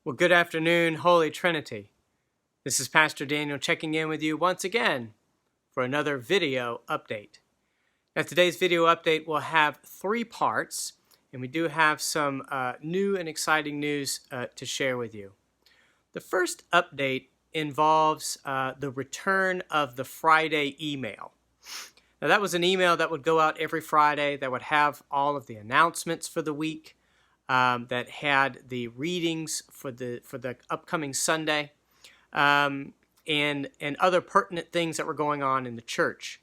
Well, good afternoon, Holy Trinity. This is Pastor Daniel checking in with you once again for another video update. Now, today's video update will have 3 parts, and we do have some new and exciting news to share with you. The first update involves the return of the Friday email. Now, that was an email that would go out every Friday that would have all of the announcements for the week, that had the readings for the upcoming Sunday, and other pertinent things that were going on in the church.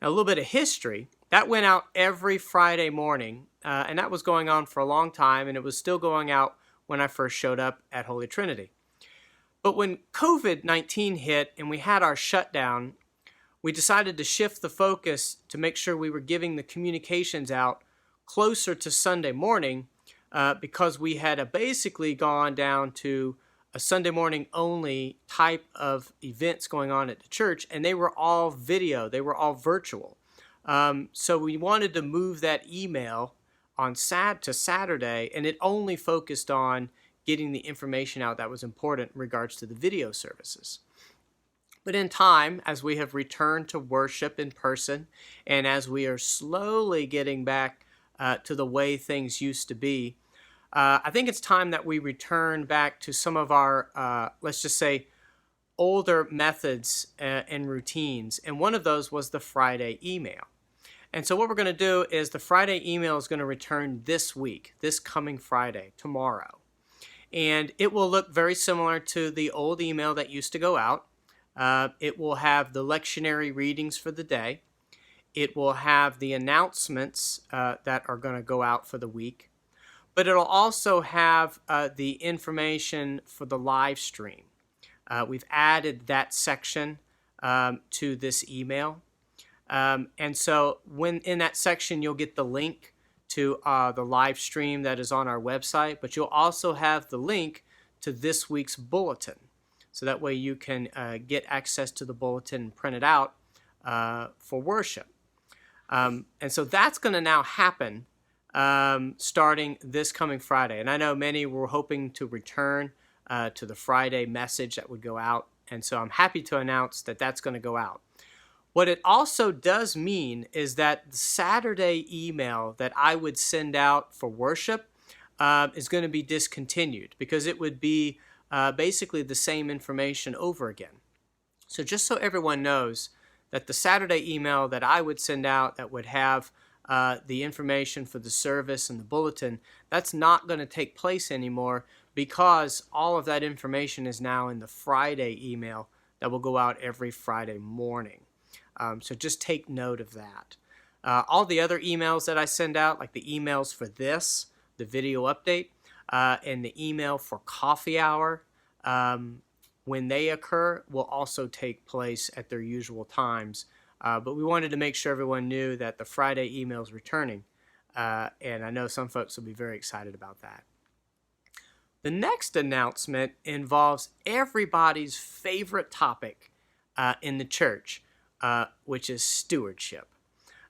Now, a little bit of history. That went out every Friday morning, and that was going on for a long time, and it was still going out when I first showed up at Holy Trinity. But when COVID-19 hit and we had our shutdown, we decided to shift the focus to make sure we were giving the communications out closer to Sunday morning, because we had basically gone down to a Sunday morning only type of events going on at the church, and they were all video, they were all virtual. So we wanted to move that email on to Saturday, and it only focused on getting the information out that was important in regards to the video services. But in time, as we have returned to worship in person, and as we are slowly getting back to the way things used to be, I think it's time that we return back to some of our, let's just say, older methods and routines. And one of those was the Friday email. And so what we're going to do is the Friday email is going to return this week, this coming Friday, tomorrow. And it will look very similar to the old email that used to go out. It will have the lectionary readings for the day. It will have the announcements that are going to go out for the week. But it'll also have the information for the live stream. We've added that section to this email. And so when in that section, you'll get the link to the live stream that is on our website, but you'll also have the link to this week's bulletin. So that way you can get access to the bulletin and print it out for worship. And so that's going to now happen starting this coming Friday. And I know many were hoping to return to the Friday message that would go out. And so I'm happy to announce that that's going to go out. What it also does mean is that the Saturday email that I would send out for worship is going to be discontinued, because it would be basically the same information over again. So just so everyone knows that the Saturday email that I would send out that would have the information for the service and the bulletin, that's not going to take place anymore, because all of that information is now in the Friday email that will go out every Friday morning. So just take note of that. All the other emails that I send out, like the emails for this, the video update, and the email for coffee hour, when they occur, will also take place at their usual times. But we wanted to make sure everyone knew that the Friday email is returning, and I know some folks will be very excited about that. The next announcement involves everybody's favorite topic in the church, which is stewardship.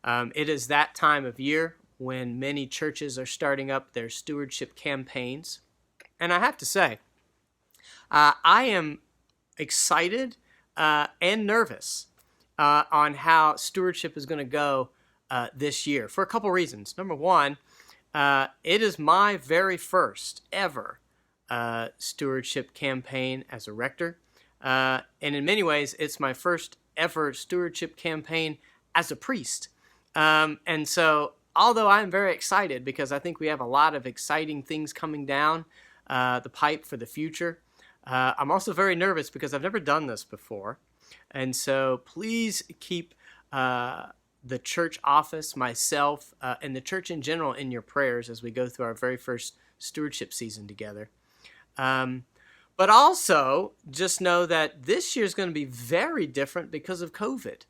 It is that time of year when many churches are starting up their stewardship campaigns. And I have to say, I am excited and nervous on how stewardship is going to go this year for a couple reasons. Number one, it is my very first ever stewardship campaign as a rector. And in many ways, it's my first ever stewardship campaign as a priest. And so, although I'm very excited because I think we have a lot of exciting things coming down the pipe for the future, I'm also very nervous because I've never done this before. And so please keep the church office, myself, and the church in general in your prayers as we go through our very first stewardship season together. But also, just know that this year is going to be very different because of COVID.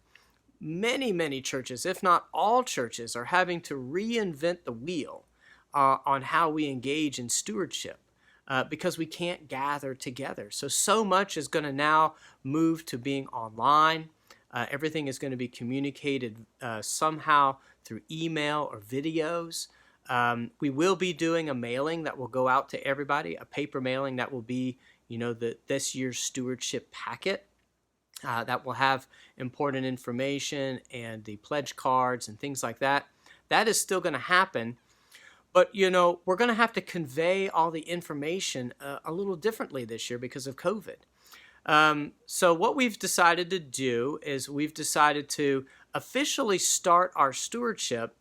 Many, many churches, if not all churches, are having to reinvent the wheel on how we engage in stewardship because we can't gather together. So much is going to now move to being online. Everything is going to be communicated somehow through email or videos. We will be doing a mailing that will go out to everybody, a paper mailing that will be, this year's stewardship packet that will have important information and the pledge cards and things like that. That is still going to happen. But, we're going to have to convey all the information a little differently this year because of COVID. So what we've decided to do is we've decided to officially start our stewardship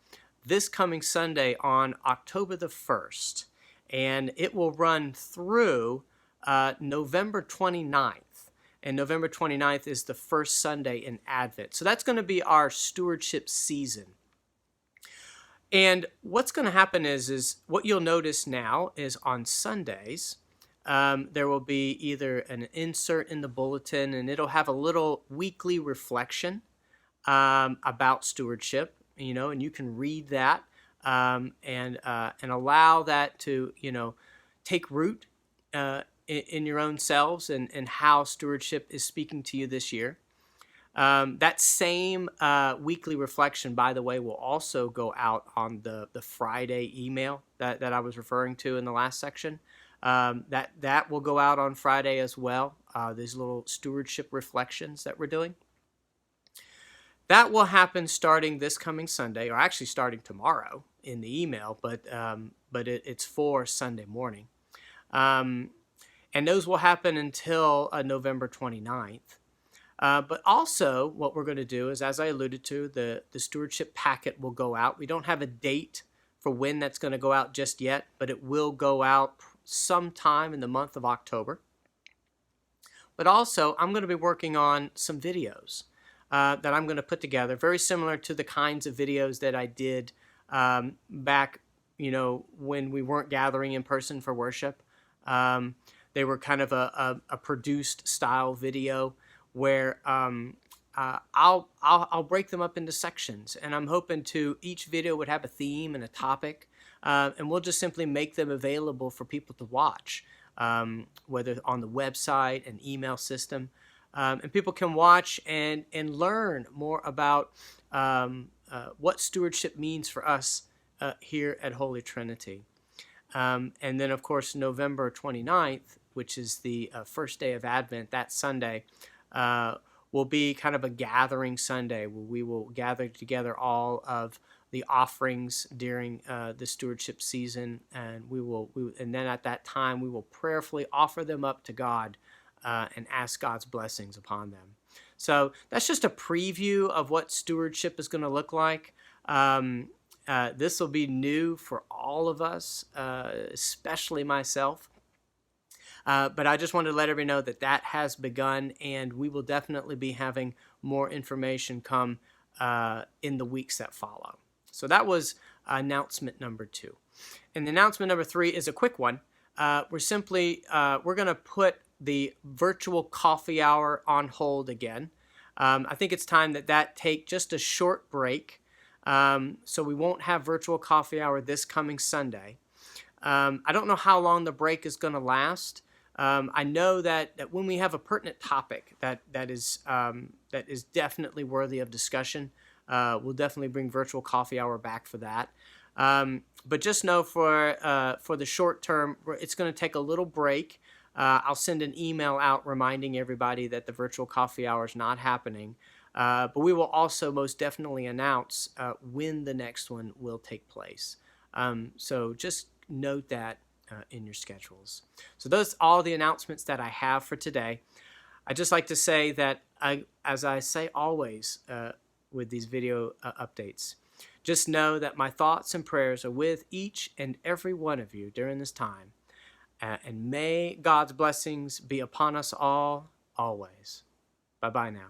this coming Sunday on October the 1st. And it will run through November 29th. And November 29th is the first Sunday in Advent. So that's going to be our stewardship season. And what's going to happen is what you'll notice now is on Sundays, there will be either an insert in the bulletin, and it'll have a little weekly reflection about stewardship, and you can read that and allow that to, take root in your own selves and how stewardship is speaking to you this year. That same weekly reflection, by the way, will also go out on the Friday email that I was referring to in the last section. That will go out on Friday as well, these little stewardship reflections that we're doing. That will happen starting this coming Sunday, or actually starting tomorrow in the email, but it's for Sunday morning. And those will happen until November 29th. But also what we're going to do is, as I alluded to, the stewardship packet will go out. We don't have a date for when that's going to go out just yet, but it will go out sometime in the month of October. But also, I'm going to be working on some videos that I'm going to put together, very similar to the kinds of videos that I did back, when we weren't gathering in person for worship. They were kind of a produced style video where I'll break them up into sections, and I'm hoping each video would have a theme and a topic, and we'll just simply make them available for people to watch, whether on the website and email system, and people can watch and learn more about what stewardship means for us here at Holy Trinity. And then, of course, November 29th, which is the first day of Advent, that Sunday, will be kind of a gathering Sunday where we will gather together all of the offerings during the stewardship season, and and then at that time we will prayerfully offer them up to God and ask God's blessings upon them. So that's just a preview of what stewardship is going to look like. This will be new for all of us, especially myself. But I just wanted to let everybody know that has begun, and we will definitely be having more information come in the weeks that follow. So that was announcement number 2. And announcement number 3 is a quick one. We're going to put the virtual coffee hour on hold again. I think it's time that take just a short break. So we won't have virtual coffee hour this coming Sunday. I don't know how long the break is going to last. I know that when we have a pertinent topic that is definitely worthy of discussion, we'll definitely bring virtual coffee hour back for that. But just know for the short term, it's going to take a little break. I'll send an email out reminding everybody that the virtual coffee hour is not happening. But we will also most definitely announce when the next one will take place. So just note that in your schedules. So those are all the announcements that I have for today. I'd just like to say that, as I say always with these video updates, just know that my thoughts and prayers are with each and every one of you during this time. And may God's blessings be upon us all, always. Bye-bye now.